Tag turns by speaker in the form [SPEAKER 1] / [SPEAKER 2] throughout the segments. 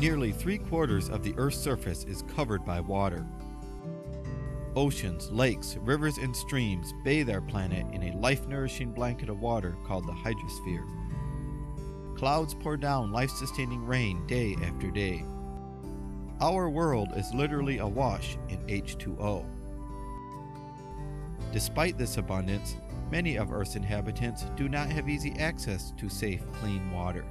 [SPEAKER 1] Nearly 3/4 of the Earth's surface is covered by water. Oceans, lakes, rivers, and streams bathe our planet in a life-nourishing blanket of water called the hydrosphere. Clouds pour down life-sustaining rain day after day. Our world is literally awash in H2O. Despite this abundance, many of Earth's inhabitants do not have easy access to safe, clean water.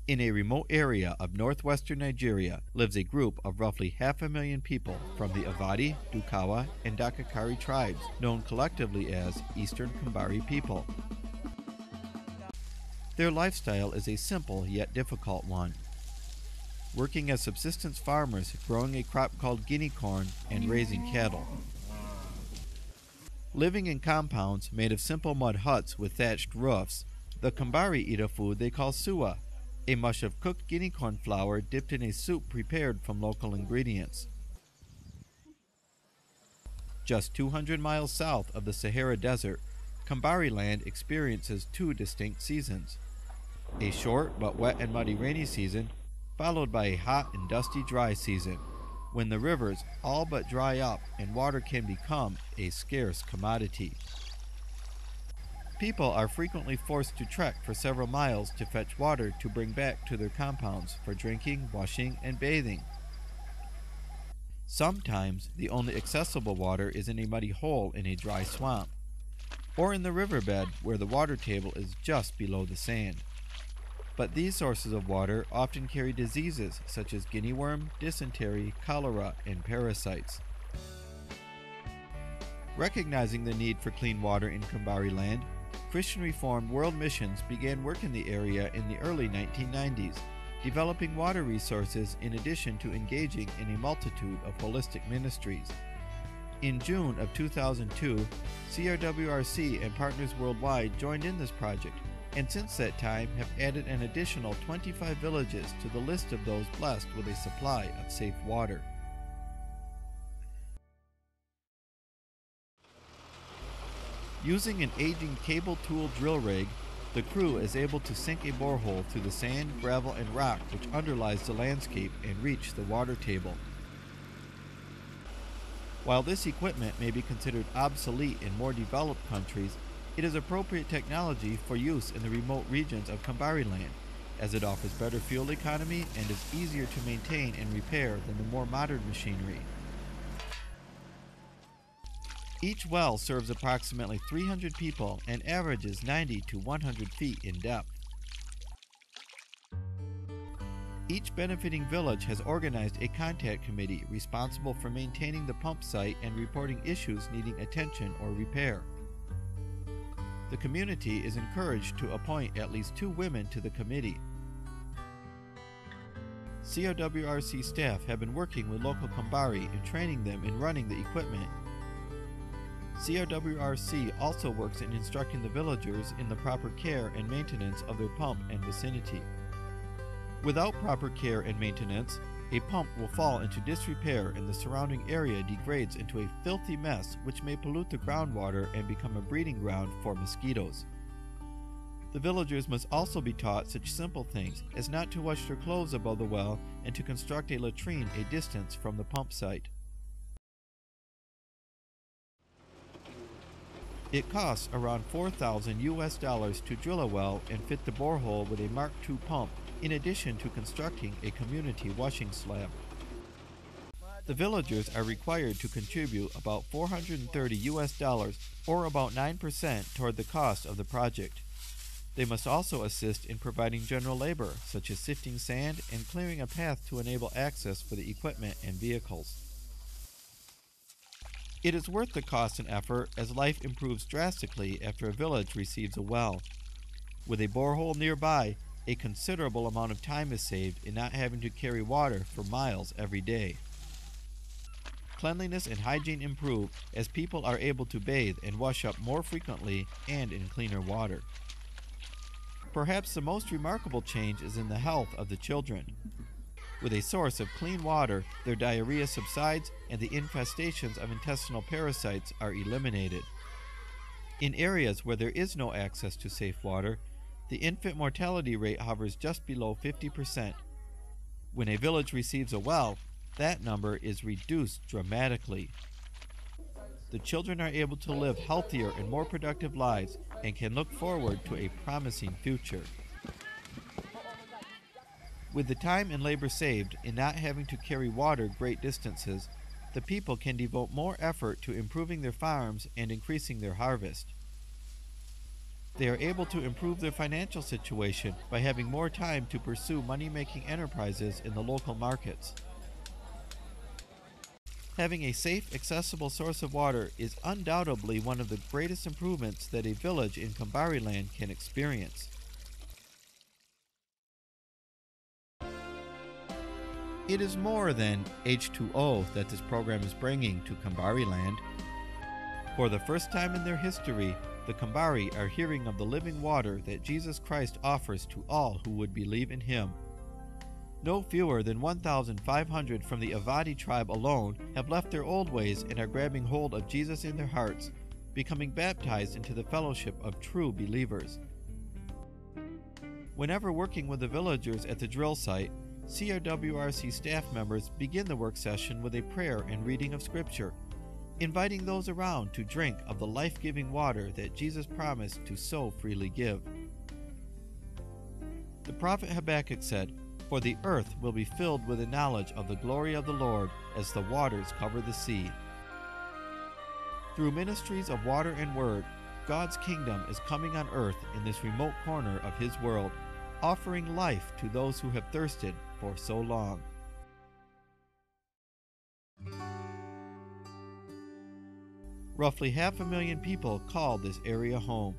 [SPEAKER 1] In a remote area of northwestern Nigeria lives a group of roughly 500,000 people from the Avadi, Dukawa, and Dakakari tribes, known collectively as Eastern Kambari people. Their lifestyle is a simple yet difficult one. Working as subsistence farmers, growing a crop called guinea corn, and raising cattle. Living in compounds made of simple mud huts with thatched roofs, the Kambari eat a food they call suwa, a mush of cooked guinea corn flour dipped in a soup prepared from local ingredients. Just 200 miles south of the Sahara Desert, Kambari land experiences two distinct seasons. A short but wet and muddy rainy season, followed by a hot and dusty dry season, when the rivers all but dry up and water can become a scarce commodity. People are frequently forced to trek for several miles to fetch water to bring back to their compounds for drinking, washing, and bathing. Sometimes the only accessible water is in a muddy hole in a dry swamp, or in the riverbed where the water table is just below the sand. But these sources of water often carry diseases such as guinea worm, dysentery, cholera, and parasites. Recognizing the need for clean water in Kambari land, Christian Reformed World Missions began work in the area in the early 1990s, developing water resources in addition to engaging in a multitude of holistic ministries. In June of 2002, CRWRC and partners worldwide joined in this project, and since that time have added an additional 25 villages to the list of those blessed with a supply of safe water. Using an aging cable tool drill rig, the crew is able to sink a borehole through the sand, gravel, and rock which underlies the landscape and reach the water table. While this equipment may be considered obsolete in more developed countries, it is appropriate technology for use in the remote regions of Kambari land, as it offers better fuel economy and is easier to maintain and repair than the more modern machinery. Each well serves approximately 300 people and averages 90 to 100 feet in depth. Each benefiting village has organized a contact committee responsible for maintaining the pump site and reporting issues needing attention or repair. The community is encouraged to appoint at least 2 women to the committee. CRWRC staff have been working with local Kambari and training them in running the equipment. CRWRC also works in instructing the villagers in the proper care and maintenance of their pump and vicinity. Without proper care and maintenance, a pump will fall into disrepair and the surrounding area degrades into a filthy mess which may pollute the groundwater and become a breeding ground for mosquitoes. The villagers must also be taught such simple things as not to wash their clothes above the well and to construct a latrine a distance from the pump site. It costs around $4,000 to drill a well and fit the borehole with a Mark II pump, in addition to constructing a community washing slab. The villagers are required to contribute about $430 or about 9% toward the cost of the project. They must also assist in providing general labor, such as sifting sand and clearing a path to enable access for the equipment and vehicles. It is worth the cost and effort as life improves drastically after a village receives a well. With a borehole nearby, a considerable amount of time is saved in not having to carry water for miles every day. Cleanliness and hygiene improve as people are able to bathe and wash up more frequently and in cleaner water. Perhaps the most remarkable change is in the health of the children. With a source of clean water, their diarrhea subsides and the infestations of intestinal parasites are eliminated. In areas where there is no access to safe water, the infant mortality rate hovers just below 50%. When a village receives a well, that number is reduced dramatically. The children are able to live healthier and more productive lives and can look forward to a promising future. With the time and labor saved in not having to carry water great distances, the people can devote more effort to improving their farms and increasing their harvest. They are able to improve their financial situation by having more time to pursue money-making enterprises in the local markets. Having a safe, accessible source of water is undoubtedly one of the greatest improvements that a village in Kambari land can experience. It is more than H2O that this program is bringing to Kambari land. For the first time in their history, the Kambari are hearing of the living water that Jesus Christ offers to all who would believe in Him. No fewer than 1,500 from the Avadi tribe alone have left their old ways and are grabbing hold of Jesus in their hearts, becoming baptized into the fellowship of true believers. Whenever working with the villagers at the drill site, CRWRC staff members begin the work session with a prayer and reading of Scripture, inviting those around to drink of the life-giving water that Jesus promised to so freely give. The prophet Habakkuk said, "For the earth will be filled with the knowledge of the glory of the Lord as the waters cover the sea." Through ministries of water and word, God's kingdom is coming on earth in this remote corner of His world, offering life to those who have thirsted for so long. Roughly 500,000 people call this area home.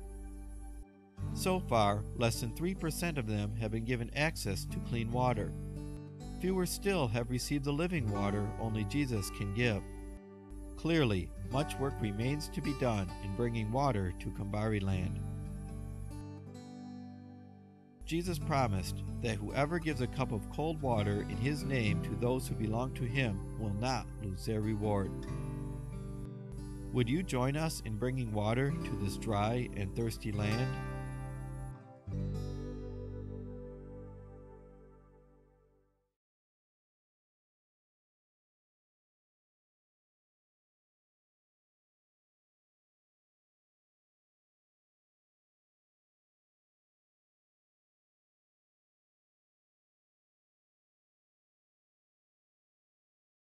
[SPEAKER 1] So far, less than 3% of them have been given access to clean water. Fewer still have received the living water only Jesus can give. Clearly, much work remains to be done in bringing water to Kambari land. Jesus promised that whoever gives a cup of cold water in His name to those who belong to Him will not lose their reward. Would you join us in bringing water to this dry and thirsty land?